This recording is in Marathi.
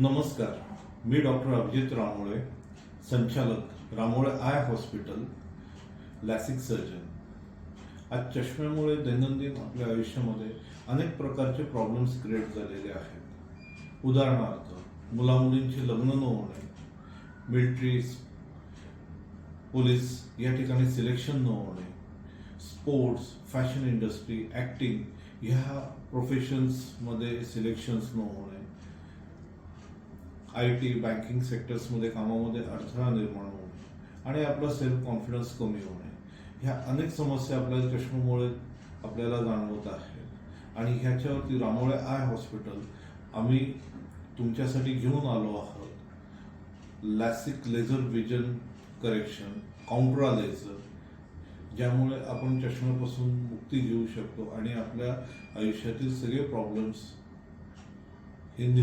नमस्कार, मी डॉक्टर अभिजित रामोळे, संचालक रामोळे आय हॉस्पिटल, लॅसिक सर्जन. आज चष्म्यामुळे दैनंदिन आपल्या आयुष्यामध्ये अनेक प्रकारचे प्रॉब्लेम्स क्रिएट झालेले आहेत. उदाहरणार्थ, मुलामुलींची लग्न न होणे, मिलिटरी, पोलीस या ठिकाणी सिलेक्शन न होणे, स्पोर्ट्स, फॅशन इंडस्ट्री, ॲक्टिंग ह्या प्रोफेशन्समध्ये सिलेक्शन्स न होणे, IT, बँकिंग सेक्टर्समध्ये कामामध्ये अडथळा निर्माण होणे आणि आपला सेल्फ कॉन्फिडन्स कमी होणे, ह्या अनेक समस्या आपल्या चष्म्यामुळे आपल्याला जाणवत आहेत. आणि ह्याच्यावरती रामोळे आय हॉस्पिटल आम्ही तुमच्यासाठी घेऊन आलो आहोत LASIK laser vision correction, काउंट्रा laser, ज्यामुळे आपण चष्म्यापासून मुक्ती घेऊ शकतो आणि आपल्या आयुष्यातील सगळे प्रॉब्लेम्स हे